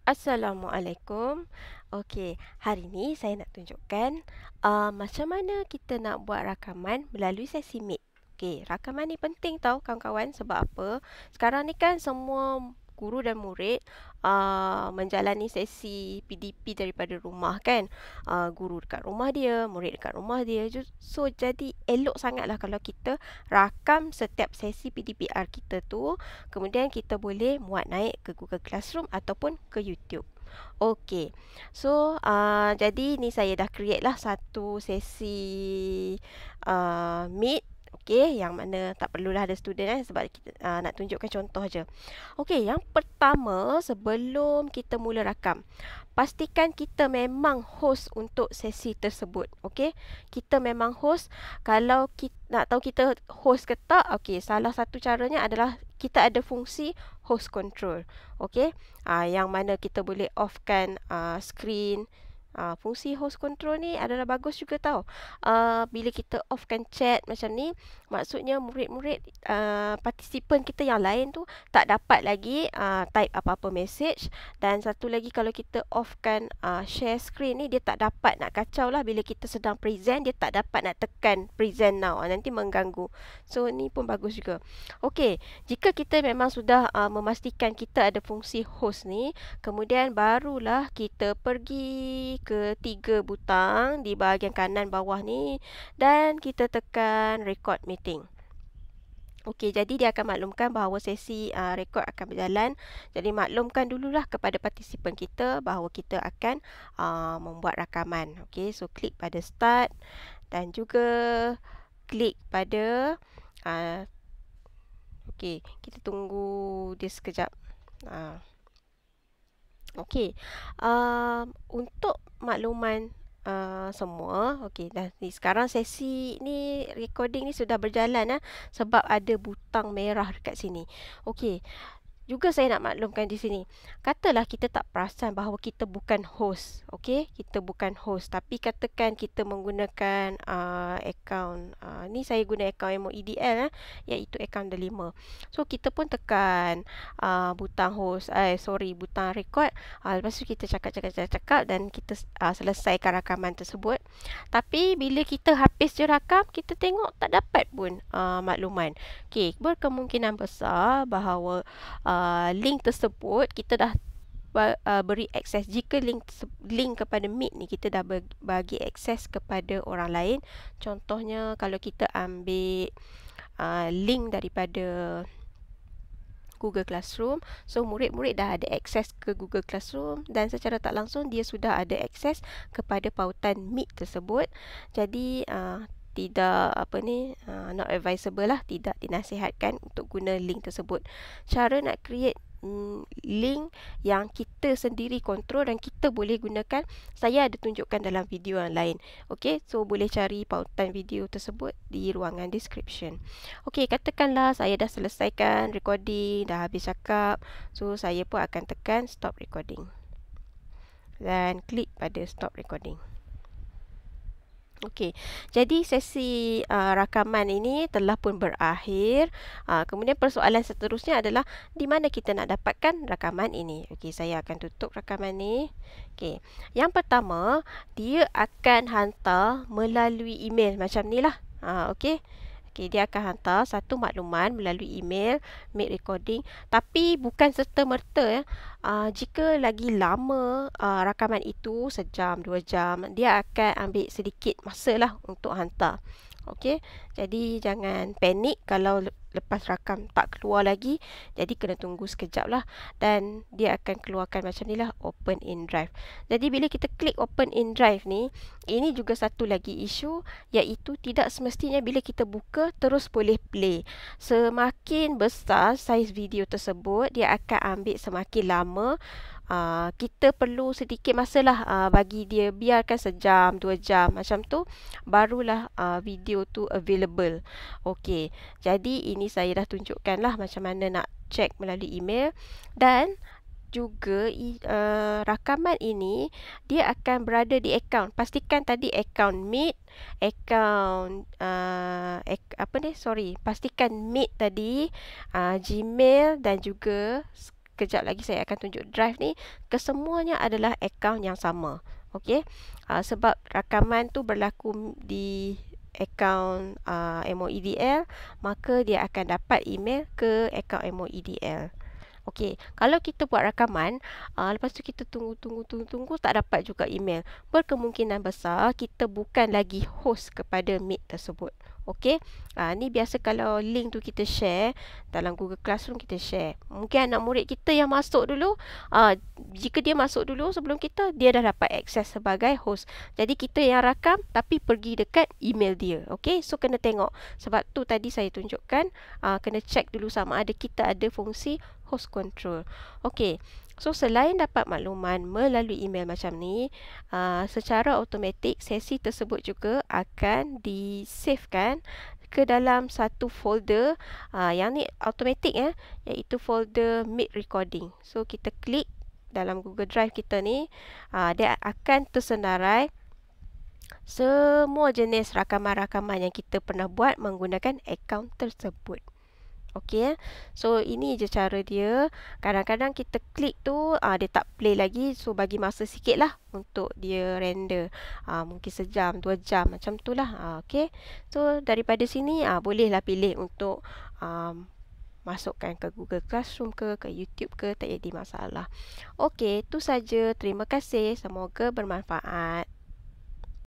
Assalamualaikum. Okey, hari ni saya nak tunjukkan macam mana kita nak buat rakaman melalui sesi Meet. Okey, rakaman ni penting tau kawan-kawan, sebab apa? Sekarang ni kan semua guru dan murid menjalani sesi PDP daripada rumah kan. Guru dekat rumah dia, murid dekat rumah dia. So jadi elok sangatlah kalau kita rakam setiap sesi PDPR kita tu, kemudian kita boleh muat naik ke Google Classroom ataupun ke YouTube. Okey. So jadi ni saya dah create lah satu sesi Meet. Okey, yang mana tak perlulah ada student sebab kita nak tunjukkan contoh je. Okey, yang pertama sebelum kita mula rakam, pastikan kita memang host untuk sesi tersebut. Okey, kita memang host. Kalau kita nak tahu kita host ke tak, okey, salah satu caranya adalah kita ada fungsi host control. Okey, yang mana kita boleh offkan screen. Fungsi host control ni adalah bagus juga tau. Bila kita offkan chat macam ni, maksudnya murid-murid partisipan kita yang lain tu tak dapat lagi type apa-apa message. Dan satu lagi, kalau kita offkan share screen ni, dia tak dapat nak kacau lah. Bila kita sedang present, dia tak dapat nak tekan present now, nanti mengganggu. So ni pun bagus juga. Okey, jika kita memang sudah memastikan kita ada fungsi host ni, kemudian barulah kita pergi ke 3 butang di bahagian kanan bawah ni dan kita tekan record meeting. Okey, jadi dia akan maklumkan bahawa sesi rekod akan berjalan. Jadi maklumkan dululah kepada partisipan kita bahawa kita akan membuat rakaman. Okey, so klik pada start dan juga klik pada okey, kita tunggu dia sekejap. Okey, untuk makluman semua, okey, dah ni sekarang sesi ni recording ni sudah berjalan sebab ada butang merah dekat sini. Okey, juga saya nak maklumkan di sini. Katalah kita tak perasan bahawa kita bukan host. Okey, kita bukan host, tapi katakan kita menggunakan akaun ni, saya guna akaun MOEDL iaitu akaun delima. So kita pun tekan butang host, butang record. Lepas tu kita cakap dan kita selesaikan rakaman tersebut. Tapi bila kita habis je rakam, kita tengok tak dapat pun makluman. Okey, berkemungkinan besar bahawa link tersebut kita dah beri akses. Jika link kepada Meet ni kita dah bagi akses kepada orang lain, contohnya kalau kita ambil link daripada Google Classroom, so murid-murid dah ada akses ke Google Classroom dan secara tak langsung dia sudah ada akses kepada pautan Meet tersebut. Jadi tidak not advisable lah, tidak dinasihatkan untuk guna link tersebut. Cara nak create link yang kita sendiri kontrol dan kita boleh gunakan, saya ada tunjukkan dalam video yang lain. Okey, so boleh cari pautan video tersebut di ruangan description. Okey, katakanlah saya dah selesaikan recording, dah habis cakap, so saya pun akan tekan stop recording dan klik pada stop recording. Okey, jadi sesi rakaman ini telah pun berakhir. Kemudian persoalan seterusnya adalah di mana kita nak dapatkan rakaman ini. Okey, saya akan tutup rakaman ni. Okey, yang pertama, dia akan hantar melalui email macam ni lah. Okey. Okey, dia akan hantar satu makluman melalui email Meet recording, tapi bukan serta-merta jika lagi lama rakaman itu, sejam, 2 jam, dia akan ambil sedikit masa lah untuk hantar. Okey, jadi jangan panik kalau lepas rakam tak keluar lagi. Jadi kena tunggu sekejap lah dan dia akan keluarkan macam ni lah, open in drive. Jadi bila kita klik open in drive ni, ini juga satu lagi isu, iaitu tidak semestinya bila kita buka terus boleh play. Semakin besar saiz video tersebut, dia akan ambil semakin lama. Kita perlu sedikit masa lah bagi dia, biarkan sejam, 2 jam macam tu, barulah video tu available. Okey, jadi ini saya dah tunjukkan lah macam mana nak check melalui email. Dan juga rakaman ini dia akan berada di akaun. Pastikan tadi akaun Meet, akaun pastikan Meet tadi, Gmail dan juga kejap lagi saya akan tunjuk drive ni, kesemuanya adalah akaun yang sama. Okey. Sebab rakaman tu berlaku di akaun MOEDL, maka dia akan dapat email ke akaun MOEDL. Okey, kalau kita buat rakaman, lepas tu kita tunggu, tak dapat juga email. Berkemungkinan besar kita bukan lagi host kepada Meet tersebut. Okey, ni biasa kalau link tu kita share dalam Google Classroom, kita share. Mungkin anak murid kita yang masuk dulu, jika dia masuk dulu sebelum kita, dia dah dapat akses sebagai host. Jadi kita yang rakam tapi pergi dekat email dia. Okey, so kena tengok. Sebab tu tadi saya tunjukkan, kena check dulu sama ada kita ada fungsi host control. Okey, so selain dapat makluman melalui email macam ni, secara automatik sesi tersebut juga akan disavekan ke dalam satu folder, yang ni automatik iaitu folder Meet Recording. So kita klik dalam Google Drive kita ni, dia akan tersenarai semua jenis rakaman-rakaman yang kita pernah buat menggunakan akaun tersebut. Okey, so ini je cara dia. Kadang-kadang kita klik tu, dia tak play lagi, so bagi masa sikit lah untuk dia render, mungkin sejam, 2 jam macam tu lah. Okey, so daripada sini bolehlah pilih untuk masukkan ke Google Classroom ke YouTube ke, tak jadi masalah. Okey, tu saja. Terima kasih, semoga bermanfaat.